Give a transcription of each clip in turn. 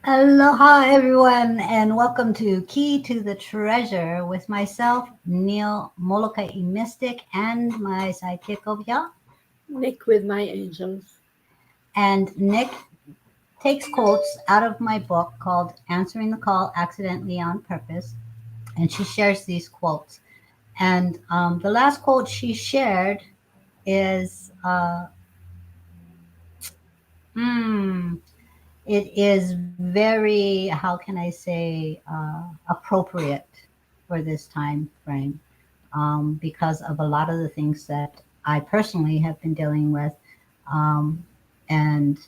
Aloha, everyone, and welcome to Key to the Treasure with myself, Neil Molokai Mystic, and my sidekick over here. Nick with my angels. And Nick takes quotes out of my book called Answering the Call Accidentally on Purpose, and she shares these quotes. And the last quote she shared is hmm, it is very, how can I say, appropriate for this time frame because of a lot of the things that I personally have been dealing with. Um, and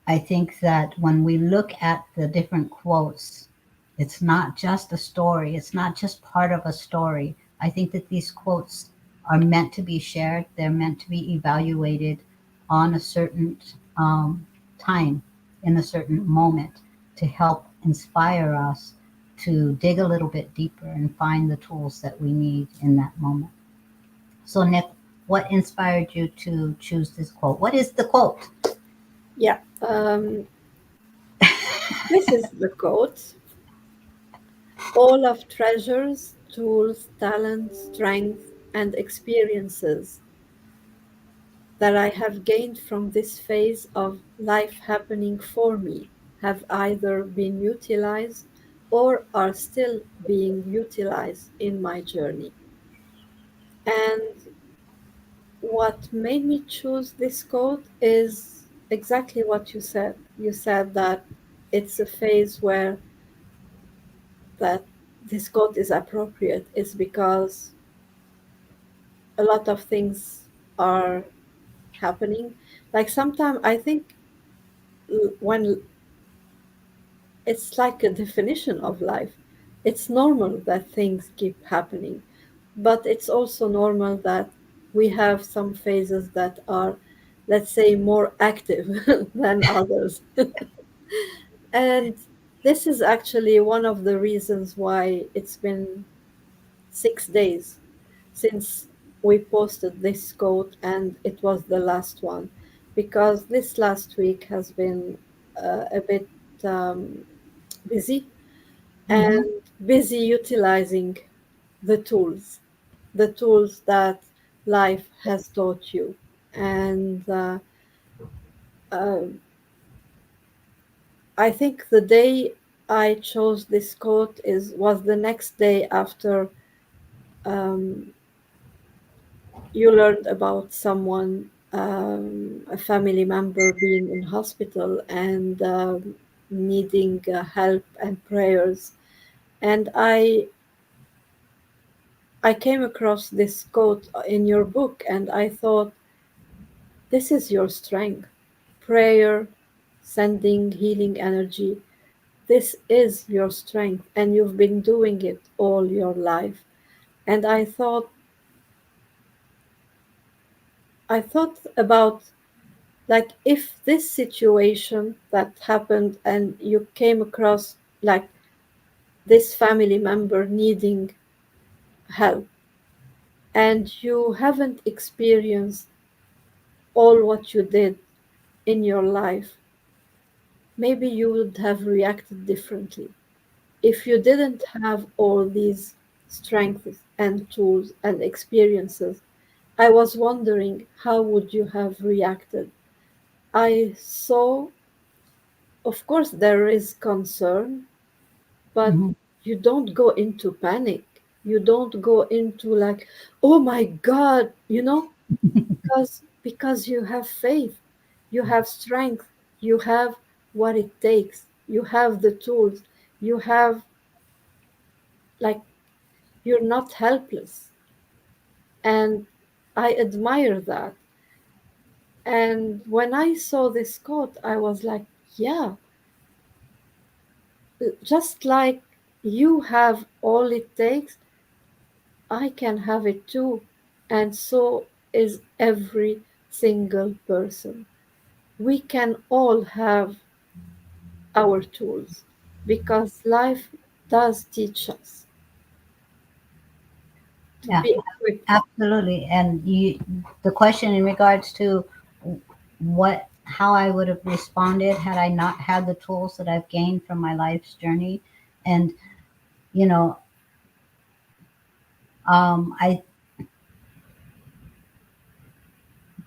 I think that when we look at the different quotes, it's not just a story, it's not just part of a story. I think that these quotes are meant to be shared, they're meant to be evaluated on a certain time, in a certain moment, to help inspire us to dig a little bit deeper and find the tools that we need in that moment. So, Nick, what inspired you to choose this quote? What is the quote? Yeah, this is the quote. All of treasures, tools, talents, strength, and experiences that I have gained from this phase of life happening for me have either been utilized or are still being utilized in my journey. And what made me choose this quote is exactly what you said. You said that it's a phase where that this quote is appropriate is because a lot of things are happening. Like sometimes I think when it's like a definition of life, it's normal that things keep happening, but it's also normal that we have some phases that are, let's say, more active than others. And this is actually one of the reasons why it's been 6 days since we posted this quote, and it was the last one because this last week has been a bit um, busy Mm-hmm. and busy utilizing the tools that life has taught you. And uh, I think the day I chose this quote is was the next day after um, you learned about someone, a family member being in hospital and needing help and prayers. And I came across this quote in your book, and I thought, this is your strength. Prayer, sending healing energy. This is your strength, and you've been doing it all your life. And I thought about, like, if this situation that happened and you came across like this family member needing help and you haven't experienced all what you did in your life, maybe you would have reacted differently. If you didn't have all these strengths and tools and experiences, I was wondering how would you have reacted. I saw, of course, there is concern, but Mm-hmm. you don't go into panic. You don't go into like, oh my God, because you have faith, you have strength, you have what it takes, you have the tools, you have, like, you're not helpless. And I admire that. And when I saw this quote, I was like, yeah, just like you have all it takes, I can have it too. And so is every single person. We can all have our tools because life does teach us to Yeah, be equipped. absolutely. And the question in regards to what how I would have responded had I not had the tools that I've gained from my life's journey. And, you know, I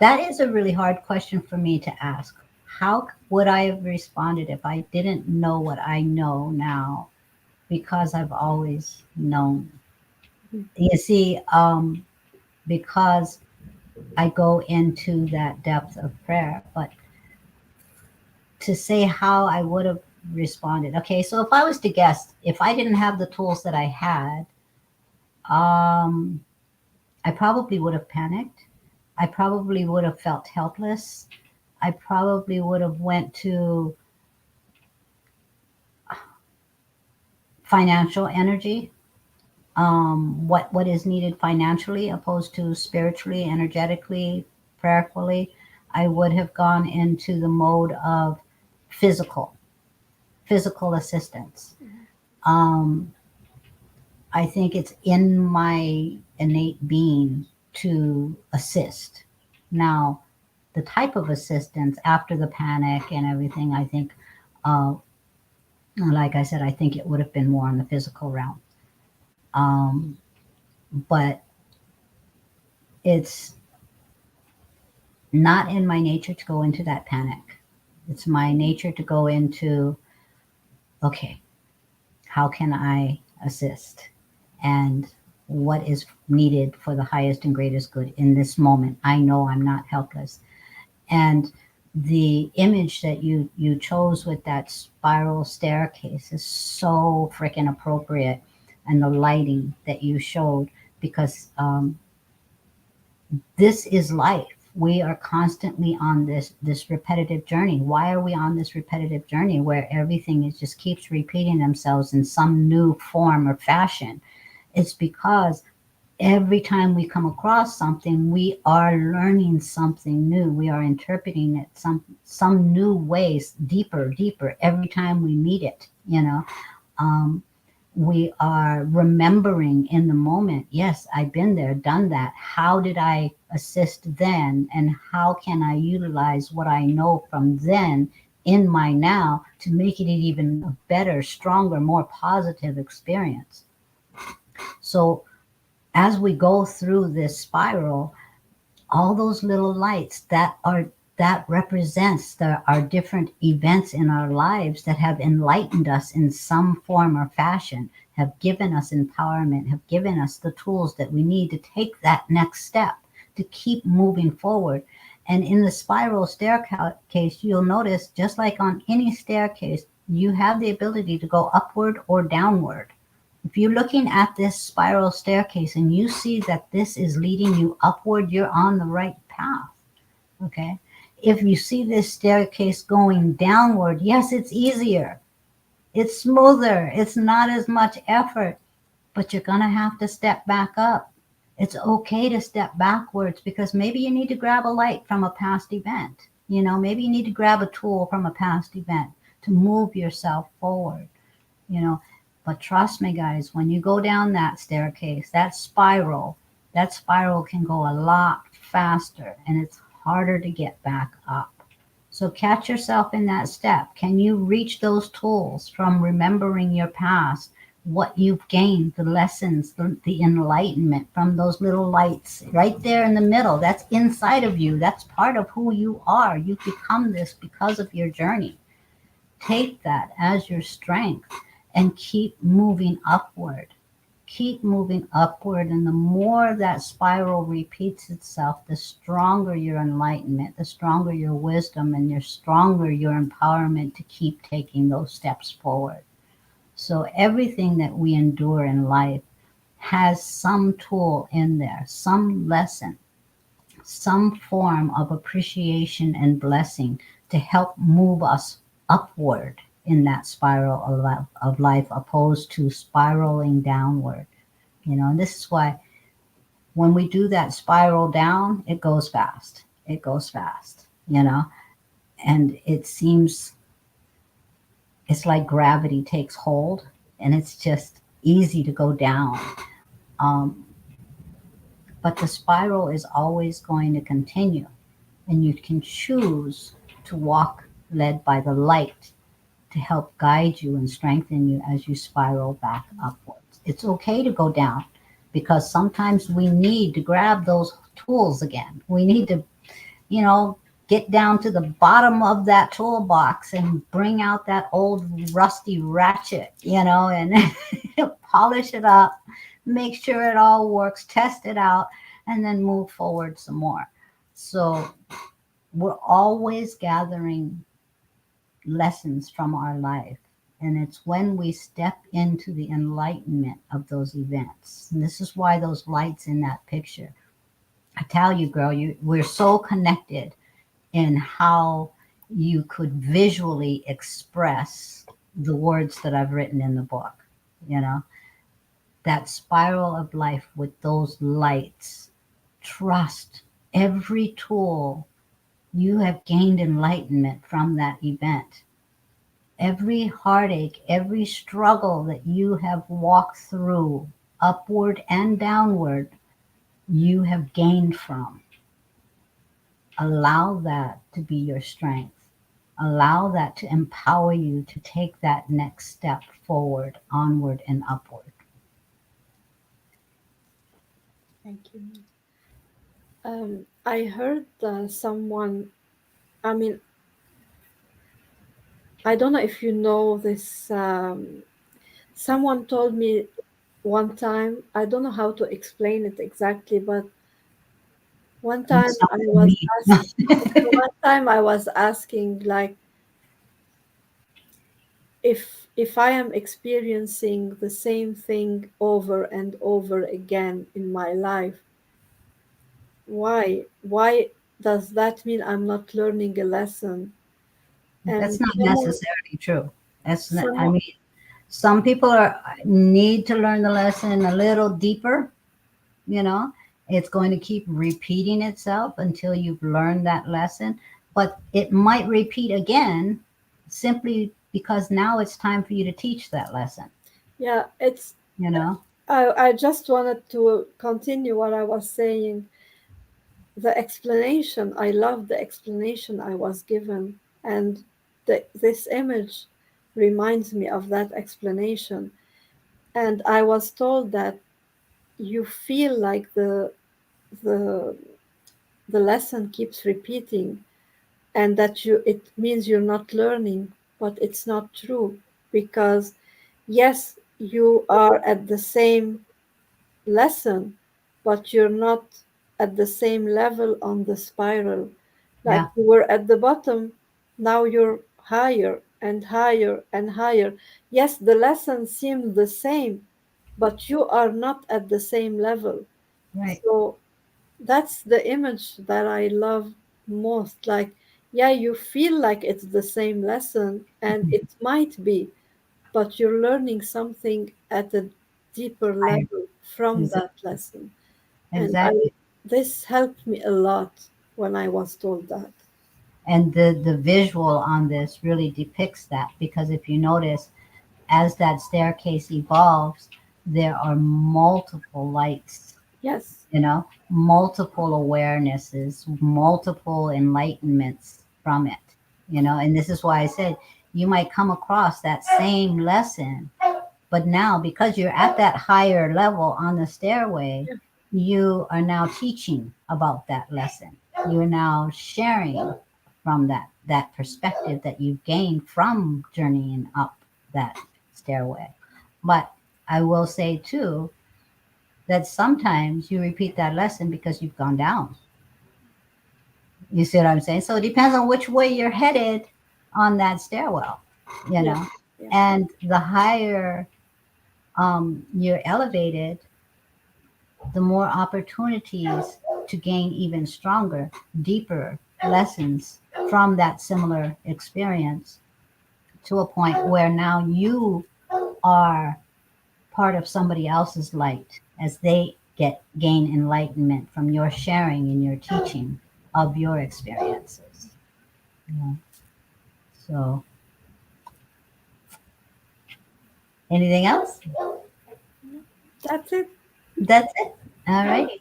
that is a really hard question for me to ask. How would I have responded if I didn't know what I know now because I've always known? Mhm. You see, because I go into that depth of prayer, but to say how I would have responded. Okay, so if I was to guess, if I didn't have the tools that I had, um, I probably would have panicked. I probably would have felt helpless. I probably would have went to financial energy, what is needed financially opposed to spiritually, energetically, prayerfully. I would have gone into the mode of physical, physical assistance. Um, I think it's in my innate being to assist. Now, the type of assistance after the panic and everything, I think, uh, like I said, I think it would have been more in the physical realm. Um, but it's not in my nature to go into that panic. It's my nature to go into, okay, how can I assist? And what is needed for the highest and greatest good in this moment? I know I'm not helpless. And the image that you chose with that spiral staircase is so freaking appropriate, and the lighting that you showed, because this is life. We are constantly on this repetitive journey. Why are we on this repetitive journey where everything is just keeps repeating themselves in some new form or fashion? It's because every time we come across something, we are learning something new. We are interpreting it some new ways, deeper, deeper. Every time we meet it, um, we are remembering in the moment. Yes, I've been there, done that. How did I assist then, and how can I utilize what I know from then in my now to make it even a better, stronger, more positive experience? So as we go through this spiral, all those little lights that represents our different events in our lives that have enlightened us in some form or fashion, have given us empowerment, have given us the tools that we need to take that next step, to keep moving forward. And in the spiral staircase, you'll notice, just like on any staircase, you have the ability to go upward or downward. If you're looking at this spiral staircase and you see that this is leading you upward, you're on the right path. Okay. If you see this staircase going downward, yes, it's easier. It's smoother. It's not as much effort, but you're going to have to step back up. It's okay to step backwards because maybe you need to grab a light from a past event. Maybe you need to grab a tool from a past event to move yourself forward you know. But trust me, guys, when you go down that staircase, that spiral can go a lot faster and it's harder to get back up. So catch yourself in that step. Can you reach those tools from remembering your past, what you've gained, the lessons, the enlightenment from those little lights right there in the middle? That's inside of you. That's part of who you are. You've become this because of your journey. Take that as your strength and keep moving upward. Keep moving upward. And the more that spiral repeats itself, the stronger your enlightenment, the stronger your wisdom, and the stronger your empowerment to keep taking those steps forward. So everything that we endure in life has some tool in there, some lesson, some form of appreciation and blessing to help move us upward in that spiral of life, opposed to spiraling downward. And this is why when we do that spiral down, it goes fast. It goes fast. And it seems it's like gravity takes hold and it's just easy to go down. Um, but the spiral is always going to continue, and you can choose to walk led by the light to help guide you and strengthen you as you spiral back upwards. It's okay to go down because sometimes we need to grab those tools again. We need to, you know, get down to the bottom of that toolbox and bring out that old rusty ratchet, and polish it up, make sure it all works, test it out, and then move forward some more. So we're always gathering lessons from our life. And it's when we step into the enlightenment of those events. And this is why those lights in that picture. I tell you, girl, we're so connected in how you could visually express the words that I've written in the book. You know, that spiral of life with those lights. Trust every tool you have gained enlightenment from that event. Every heartache, every struggle that you have walked through, upward and downward, you have gained from. Allow that to be your strength. Allow that to empower you to take that next step forward, onward, and upward. Thank you. I heard someone, I mean, I don't know if you know this. Someone told me one time, I don't know how to explain it exactly, but one time It's not I for was me. asked, one time I was asking, like, if I am experiencing the same thing over and over again in my life, why does that mean I'm not learning a lesson? That's And not necessarily true. That's not, I someone mean, some people need to learn the lesson a little deeper. you know it's going to keep repeating itself until you've learned that lesson, but it might repeat again simply because now it's time for you to teach that lesson yeah, it's you know I just wanted to continue what I was saying. The explanation, I love the explanation I was given, and this image reminds me of that explanation. And I was told that you feel like the the lesson keeps repeating, and that you it means you're not learning, but it's not true, because yes, you are at the same lesson, but you're not at the same level on the spiral. Like yeah, you were at the bottom, now you're higher and higher and higher. Yes, the lesson seems the same, but you are not at the same level. right, So that's the image that I love most. Like, yeah, you feel like it's the same lesson, and it might be, but you're learning something at a deeper I, level from exactly, that lesson. And exactly. this helped me a lot when I was told that. And the visual on this really depicts that, because if you notice, as that staircase evolves, there are multiple lights, Yes. multiple awarenesses, multiple enlightenments from it, and this is why I said you might come across that same lesson, but now because you're at that higher level on the stairway, Yeah. you are now teaching about that lesson. You're now sharing from that perspective that you've gained from journeying up that stairway. But I will say too that sometimes you repeat that lesson because you've gone down. You see what I'm saying? So it depends on which way you're headed on that stairwell, you Yeah. know. Yeah. And the higher you're elevated, the more opportunities to gain even stronger, deeper lessons from that similar experience, to a point where now you are part of somebody else's light as they gain enlightenment from your sharing and your teaching of your experiences. Yeah. So, anything else? That's it. That's it. All right.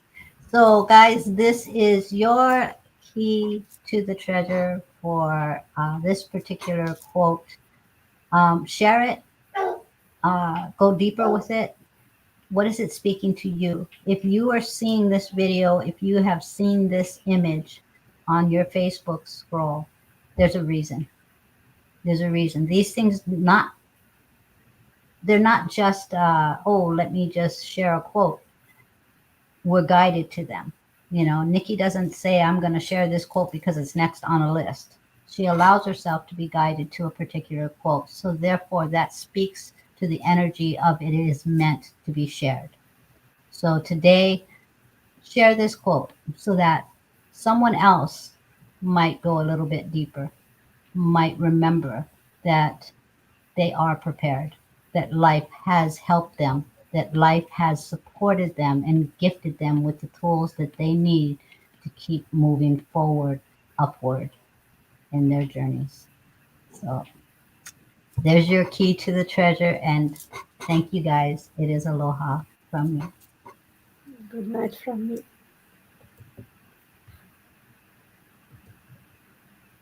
So, guys, this is your key to the treasure for this particular quote. Share it, go deeper with it. What is it speaking to you? If you are seeing this video, if you have seen this image on your Facebook scroll, there's a reason. There's a reason. These things not they're not just oh, let me just share a quote. We're guided to them. You know, Nikki doesn't say I'm going to share this quote because it's next on a list. She allows herself to be guided to a particular quote. So therefore that speaks to the energy of it is meant to be shared. So today, share this quote so that someone else might go a little bit deeper, might remember that they are prepared, that life has helped them, that life has supported them and gifted them with the tools that they need to keep moving forward, upward in their journeys. So there's your key to the treasure. And thank you guys. It is aloha from me. Good night from me.